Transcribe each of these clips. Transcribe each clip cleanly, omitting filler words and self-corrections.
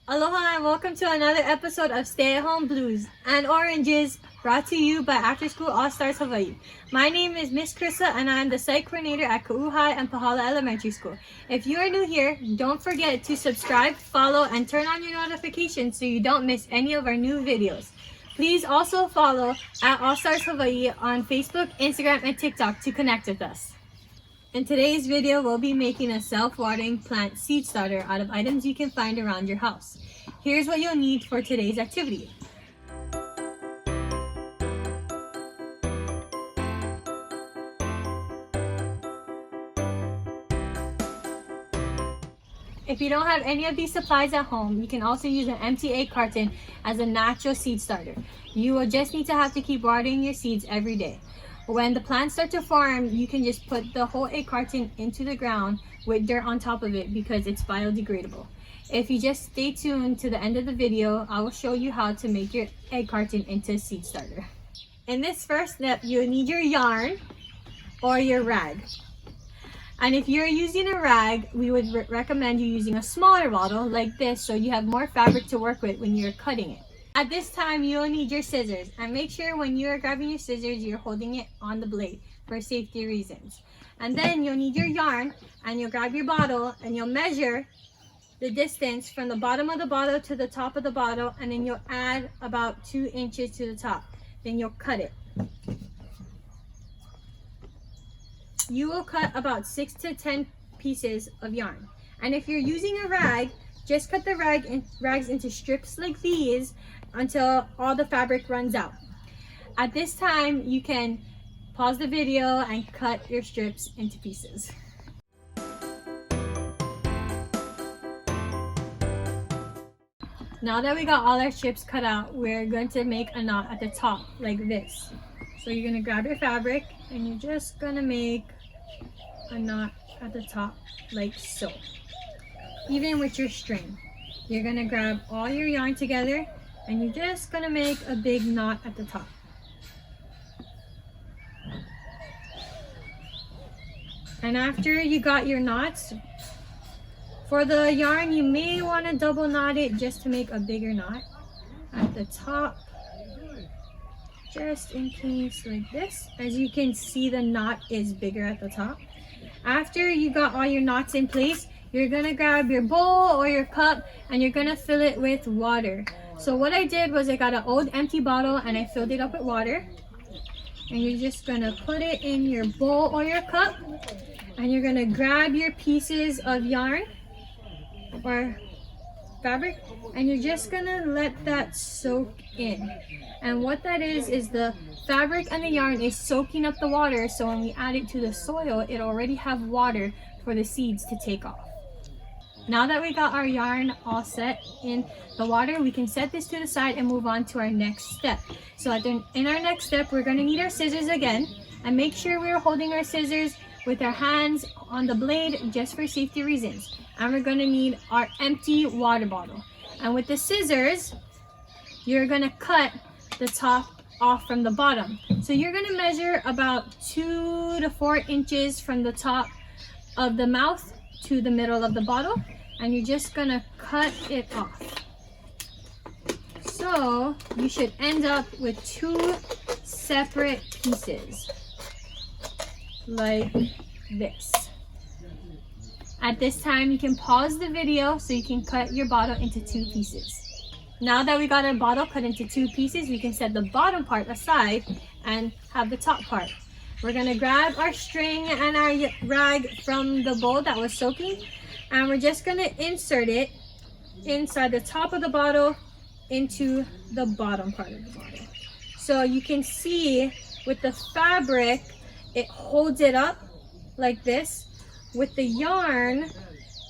Aloha and welcome to another episode of Stay at Home Blues and Oranges, brought to you by After School All Stars Hawaii. My name is Miss Chrysa and I am the Psych Coordinator at Ka'uhai and Pahala Elementary School. If you are new here, don't forget to subscribe, follow, and turn on your notifications so you don't miss any of our new videos. Please also follow at All Stars Hawaii on Facebook, Instagram, and TikTok to connect with us. In today's video, we'll be making a self-watering plant seed starter out of items you can find around your house. Here's what you'll need for today's activity. If you don't have any of these supplies at home, you can also use an empty egg carton as a natural seed starter. You will just need to have to keep watering your seeds every day. When the plants start to form, you can just put the whole egg carton into the ground with dirt on top of it because it's biodegradable. If you just stay tuned to the end of the video, I will show you how to make your egg carton into a seed starter. In this first step, you'll need your yarn or your rag. And if you're using a rag, we would recommend you using a smaller bottle like this so you have more fabric to work with when you're cutting it. At this time, you'll need your scissors, and make sure when you're grabbing your scissors, you're holding it on the blade for safety reasons. And then you'll need your yarn, and you'll grab your bottle, and you'll measure the distance from the bottom of the bottle to the top of the bottle, and then you'll add about 2 inches to the top. Then you'll cut it. You will cut about 6 to 10 pieces of yarn. And if you're using a rag, just cut the rags into strips like these until all the fabric runs out. At this time, you can pause the video and cut your strips into pieces. Now that we got all our strips cut out, we're going to make a knot at the top like this. So you're going to grab your fabric and you're just going to make a knot at the top like so. Even with your string, you're going to grab all your yarn together and you're just going to make a big knot at the top. And after you got your knots, for the yarn you may want to double knot it just to make a bigger knot at the top, just in case, like this. As you can see, the knot is bigger at the top. After you got all your knots in place, you're gonna grab your bowl or your cup and you're gonna fill it with water. So what I did was I got an old empty bottle and I filled it up with water. And you're just gonna put it in your bowl or your cup and you're gonna grab your pieces of yarn or fabric and you're just gonna let that soak in. And what that is the fabric and the yarn is soaking up the water, so when we add it to the soil, it already have water for the seeds to take off. Now that we got our yarn all set in the water, we can set this to the side and move on to our next step. So in our next step, we're going to need our scissors again, and make sure we're holding our scissors with our hands on the blade just for safety reasons. And we're going to need our empty water bottle. And with the scissors, you're going to cut the top off from the bottom. So you're going to measure about 2 to 4 inches from the top of the mouth to the middle of the bottle. And you're just gonna cut it off. So you should end up with 2 separate pieces like this. At this time, you can pause the video so you can cut your bottle into 2 pieces. Now that we got our bottle cut into 2 pieces, we can set the bottom part aside and have the top part. We're gonna grab our string and our rag from the bowl that was soaking, and we're just gonna insert it inside the top of the bottle into the bottom part of the bottle. So you can see with the fabric, it holds it up like this. With the yarn,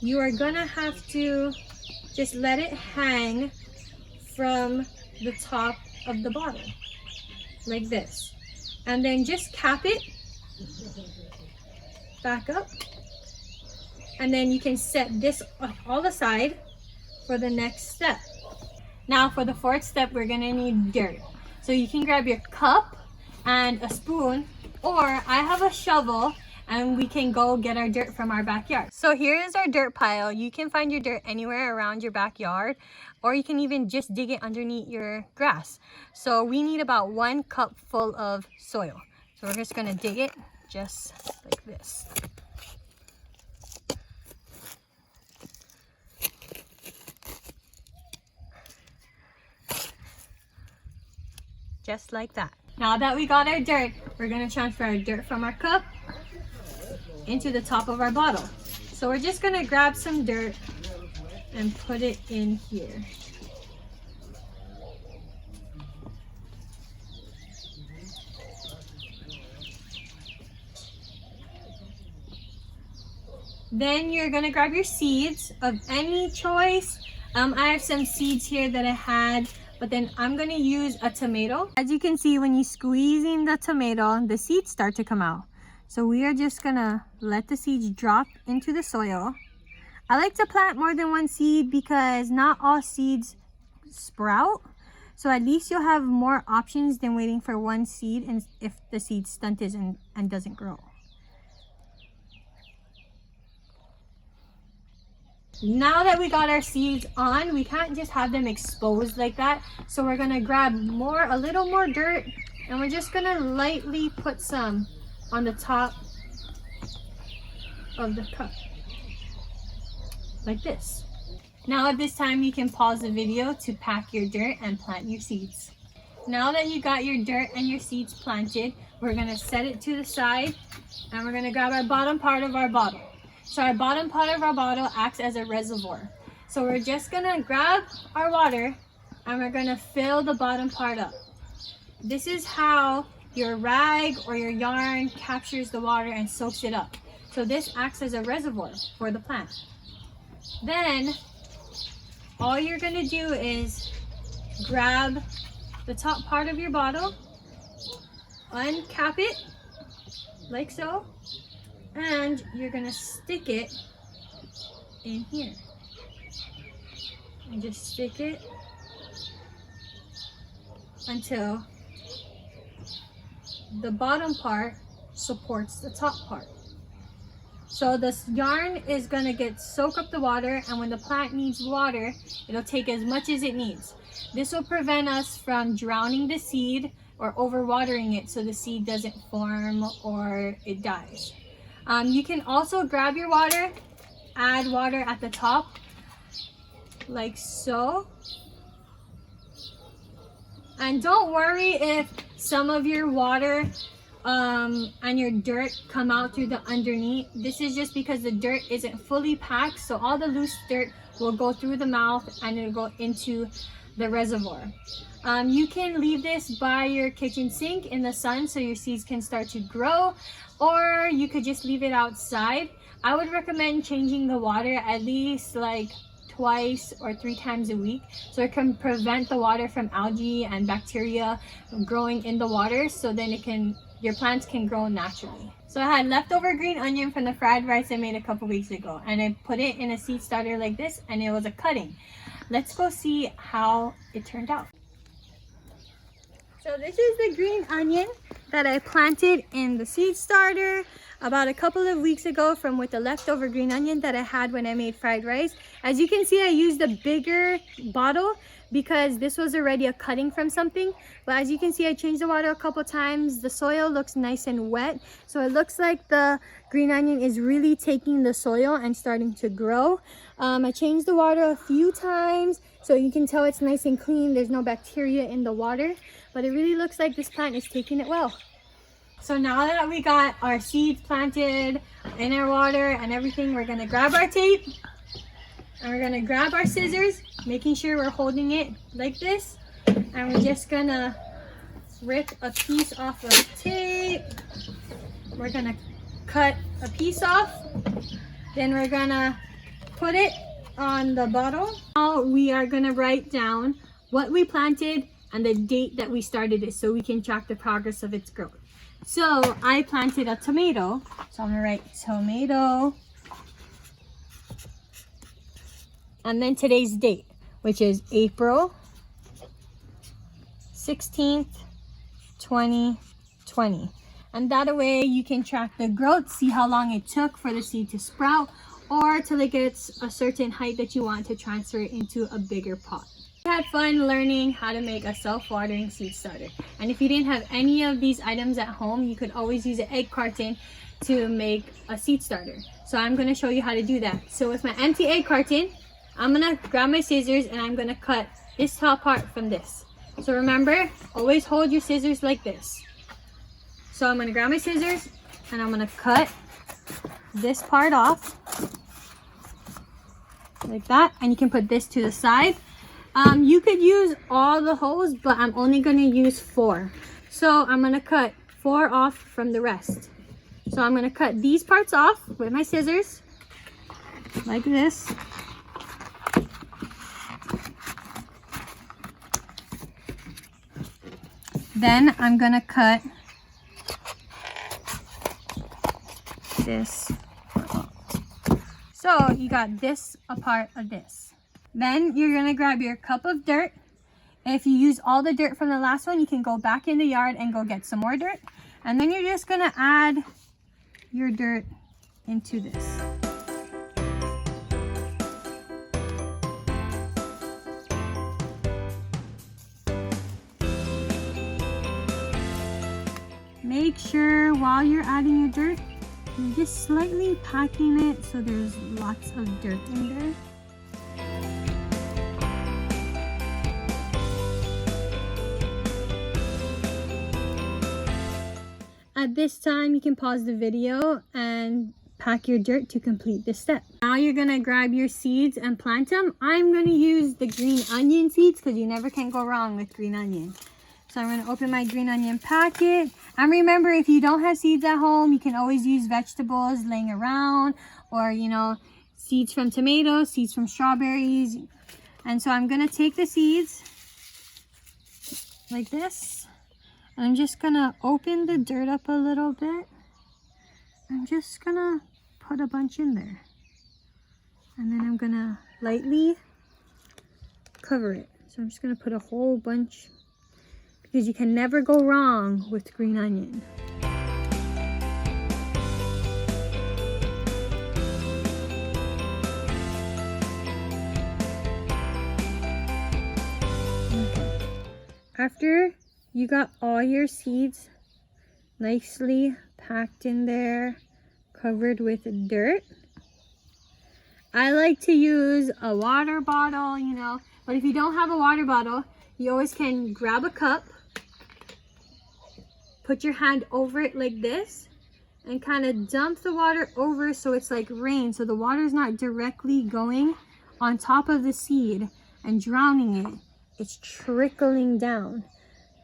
you are gonna have to just let it hang from the top of the bottle like this. And then just cap it back up. And then you can set this all aside for the next step. Now for the 4th step, we're gonna need dirt. So you can grab your cup and a spoon, or I have a shovel and we can go get our dirt from our backyard. So here is our dirt pile. You can find your dirt anywhere around your backyard, or you can even just dig it underneath your grass. So we need about 1 cup full of soil. So we're just gonna dig it just like this. Just like that. Now that we got our dirt, we're gonna transfer our dirt from our cup into the top of our bottle. So we're just gonna grab some dirt and put it in here. Then you're gonna grab your seeds of any choice. I have some seeds here that I had, but then I'm gonna use a tomato. As you can see, when you squeezing the tomato, the seeds start to come out. So we are just gonna let the seeds drop into the soil. I like to plant more than 1 seed because not all seeds sprout. So at least you'll have more options than waiting for 1 seed and if the seed stunted and doesn't grow. Now that we got our seeds on, we can't just have them exposed like that. So we're gonna grab a little more dirt, and we're just gonna lightly put some on the top of the cup, like this. Now at this time, you can pause the video to pack your dirt and plant your seeds. Now that you got your dirt and your seeds planted, we're gonna set it to the side, and we're gonna grab our bottom part of our bottle. So our bottom part of our bottle acts as a reservoir. So we're just gonna grab our water and we're gonna fill the bottom part up. This is how your rag or your yarn captures the water and soaks it up. So this acts as a reservoir for the plant. Then all you're gonna do is grab the top part of your bottle, uncap it like so, and you're gonna stick it in here. And just stick it until the bottom part supports the top part. So this yarn is gonna soak up the water, and when the plant needs water, it'll take as much as it needs. This will prevent us from drowning the seed or overwatering it so the seed doesn't form or it dies. You can also grab your water, add water at the top, like so. And don't worry if some of your water and your dirt come out through the underneath. This is just because the dirt isn't fully packed, so all the loose dirt will go through the mouth and it'll go into the reservoir. You can leave this by your kitchen sink in the sun so your seeds can start to grow, or you could just leave it outside. I would recommend changing the water at least like twice or 3 times a week, so it can prevent the water from algae and bacteria from growing in the water, so then your plants can grow naturally. So I had leftover green onion from the fried rice I made a couple weeks ago, and I put it in a seed starter like this, and it was a cutting. Let's go see how it turned out. So this is the green onion that I planted in the seed starter about a couple of weeks ago with the leftover green onion that I had when I made fried rice. As you can see, I used a bigger bottle because this was already a cutting from something. But as you can see, I changed the water a couple times. The soil looks nice and wet. So it looks like the green onion is really taking the soil and starting to grow. I changed the water a few times so you can tell it's nice and clean. There's no bacteria in the water, but it really looks like this plant is taking it well. So now that we got our seeds planted in our water and everything, we're gonna grab our tape and we're gonna grab our scissors, making sure we're holding it like this, and we're just gonna rip a piece off of tape. We're gonna cut a piece off, then we're gonna put it on the bottle. Now we are gonna write down what we planted and the date that we started it so we can track the progress of its growth. So I planted a tomato, so I'm gonna write tomato, and then today's date, which is April 16th, 2020. And that way you can track the growth, see how long it took for the seed to sprout, or till it gets a certain height that you want to transfer it into a bigger pot. I had fun learning how to make a self-watering seed starter. And if you didn't have any of these items at home, you could always use an egg carton to make a seed starter. So I'm going to show you how to do that. So with my empty egg carton, I'm going to grab my scissors and I'm going to cut this top part from this. So remember, always hold your scissors like this. So I'm going to grab my scissors and I'm going to cut this part off like that, and you can put this to the side. You could use all the holes, but I'm only going to use 4. So I'm going to cut 4 off from the rest. So I'm going to cut these parts off with my scissors like this. Then I'm going to cut this. So you got this a part of this. Then you're going to grab your cup of dirt. If you use all the dirt from the last one, you can go back in the yard and go get some more dirt. And then you're just going to add your dirt into this. Make sure while you're adding your dirt, you're just slightly packing it so there's lots of dirt in there. At this time, you can pause the video and pack your dirt to complete this step. Now you're gonna grab your seeds and plant them. I'm gonna use the green onion seeds because you never can go wrong with green onion. So I'm gonna open my green onion packet. And remember, if you don't have seeds at home, you can always use vegetables laying around, or seeds from tomatoes, seeds from strawberries. And so I'm gonna take the seeds like this. I'm just gonna open the dirt up a little bit. I'm just gonna put a bunch in there. And then I'm gonna lightly cover it. So I'm just gonna put a whole bunch, because you can never go wrong with green onion. Okay. After you got all your seeds nicely packed in there, covered with dirt, I like to use a water bottle, but if you don't have a water bottle, you always can grab a cup, put your hand over it like this, and kind of dump the water over so it's like rain, so the water is not directly going on top of the seed and drowning it. It's trickling down.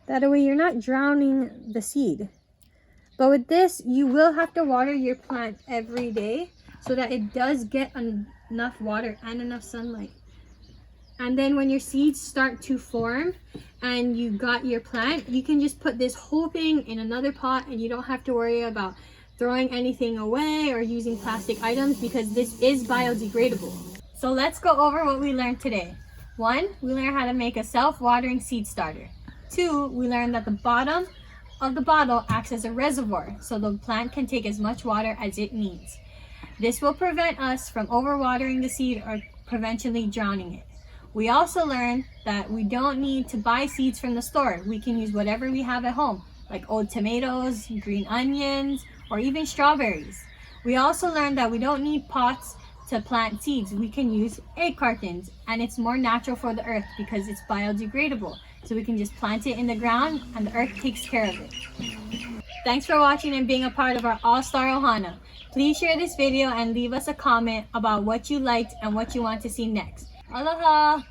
That way you're not drowning the seed. But with this, you will have to water your plant every day so that it does get enough water and enough sunlight. And then when your seeds start to form and you got your plant, you can just put this whole thing in another pot and you don't have to worry about throwing anything away or using plastic items, because this is biodegradable. So let's go over what we learned today. 1, we learned how to make a self-watering seed starter. 2, we learned that the bottom of the bottle acts as a reservoir, so the plant can take as much water as it needs. This will prevent us from overwatering the seed or potentially drowning it. We also learned that we don't need to buy seeds from the store. We can use whatever we have at home, like old tomatoes, green onions, or even strawberries. We also learned that we don't need pots to plant seeds. We can use egg cartons, and it's more natural for the earth because it's biodegradable. So we can just plant it in the ground and the earth takes care of it. Thanks for watching and being a part of our All-Star Ohana. Please share this video and leave us a comment about what you liked and what you want to see next. Aloha!